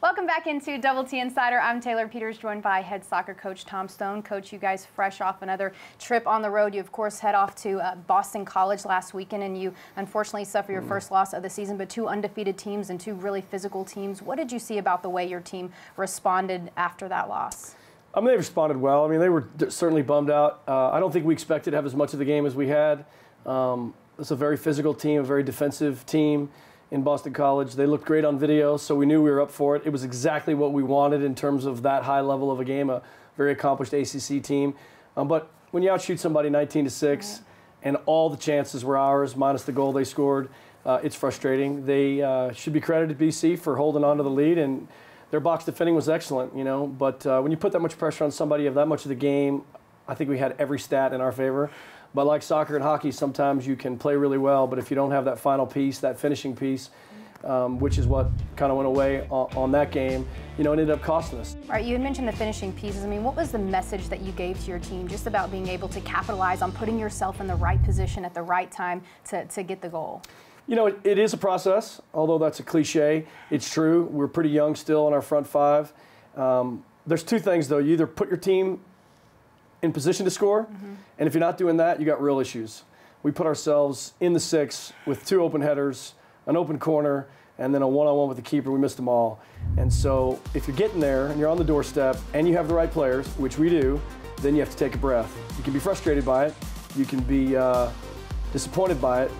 Welcome back into Double T Insider. I'm Taylor Peters, joined by head soccer coach Tom Stone. Coach, you guys fresh off another trip on the road. You, of course, head off to Boston College last weekend, and you unfortunately suffer your first loss of the season, but two undefeated teams and two really physical teams. What did you see about the way your team responded after that loss? I mean, they responded well. I mean, they were certainly bummed out. I don't think we expected to have as much of the game as we had. It's a very physical team, a very defensive team in Boston College. They looked great on video, so we knew we were up for it. It was exactly what we wanted in terms of that high level of a game, a very accomplished ACC team. But when you outshoot somebody 19-6 and all the chances were ours, minus the goal they scored, it's frustrating. They should be credited BC for holding on to the lead, and their box defending was excellent, you know. But when you put that much pressure on somebody of that much of the game, I think we had every stat in our favor. But like soccer and hockey, sometimes you can play really well, but if you don't have that final piece, that finishing piece, which is what kind of went away on that game, you know, it ended up costing us. All right, you had mentioned the finishing pieces. I mean, what was the message that you gave to your team just about being able to capitalize on putting yourself in the right position at the right time to get the goal? You know, it is a process, although that's a cliche. It's true. We're pretty young still in our front five. There's two things, though. You either put your team in position to score, and if you're not doing that, you got real issues. We put ourselves in the six with two open headers, an open corner, and then a one-on-one with the keeper. We missed them all. And so if you're getting there and you're on the doorstep and you have the right players, which we do, then you have to take a breath. You can be frustrated by it. You can be disappointed by it,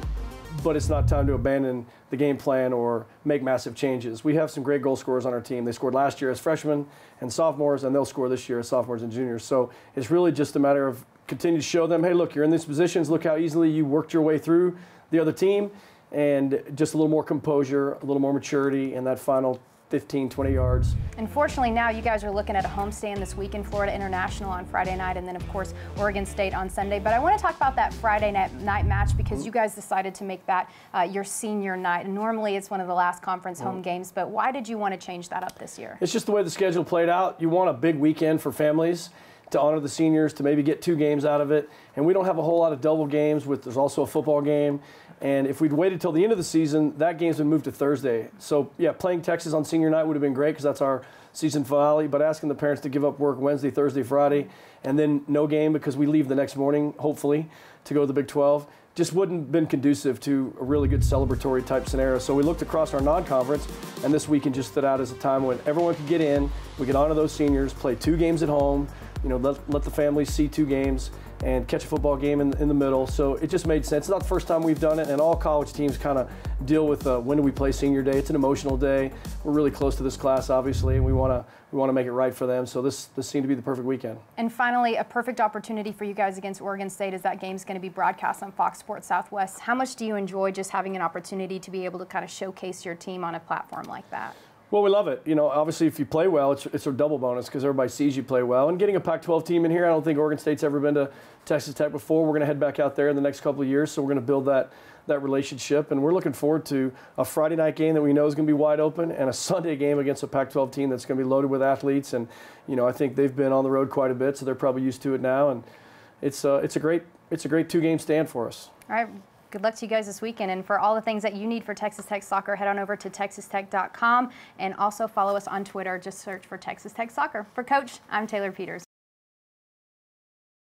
but it's not time to abandon the game plan or make massive changes. We have some great goal scorers on our team. They scored last year as freshmen and sophomores, and they'll score this year as sophomores and juniors. So it's really just a matter of continue to show them, hey, look, you're in these positions. Look how easily you worked your way through the other team, and just a little more composure, a little more maturity in that final 15, 20 yards. Unfortunately, now you guys are looking at a homestand this week in Florida International on Friday night, and then, of course, Oregon State on Sunday. But I want to talk about that Friday night match because you guys decided to make that your senior night. And normally, it's one of the last conference home games, but why did you want to change that up this year? It's just the way the schedule played out. You want a big weekend for families to honor the seniors, to maybe get 2 games out of it. And we don't have a whole lot of double games. There's also a football game. And if we'd waited till the end of the season, that game's been moved to Thursday. So, yeah, playing Texas on senior night would have been great because that's our season finale, but asking the parents to give up work Wednesday, Thursday, Friday, and then no game because we leave the next morning, hopefully, to go to the Big 12, just wouldn't have been conducive to a really good celebratory type scenario. So we looked across our non-conference, and this weekend just stood out as a time when everyone could get in, we could honor those seniors, play 2 games at home, you know, let the families see 2 games, and catch a football game in the middle. So it just made sense. It's not the first time we've done it, and all college teams kind of deal with when do we play senior day. It's an emotional day. We're really close to this class, obviously, and we want to make it right for them. So this seemed to be the perfect weekend. And finally, a perfect opportunity for you guys against Oregon State as that game's going to be broadcast on Fox Sports Southwest. How much do you enjoy just having an opportunity to be able to kind of showcase your team on a platform like that? Well, we love it. You know, obviously, if you play well, it's a double bonus because everybody sees you play well. And getting a Pac-12 team in here, I don't think Oregon State's ever been to Texas Tech before. We're going to head back out there in the next couple of years, so we're going to build that relationship. And we're looking forward to a Friday night game that we know is going to be wide open and a Sunday game against a Pac-12 team that's going to be loaded with athletes. And, you know, I think they've been on the road quite a bit, so they're probably used to it now. And it's a great 2-game stand for us. All right. Good luck to you guys this weekend. And for all the things that you need for Texas Tech Soccer, head on over to texastech.com and also follow us on Twitter. Just search for Texas Tech Soccer. For Coach, I'm Taylor Peters.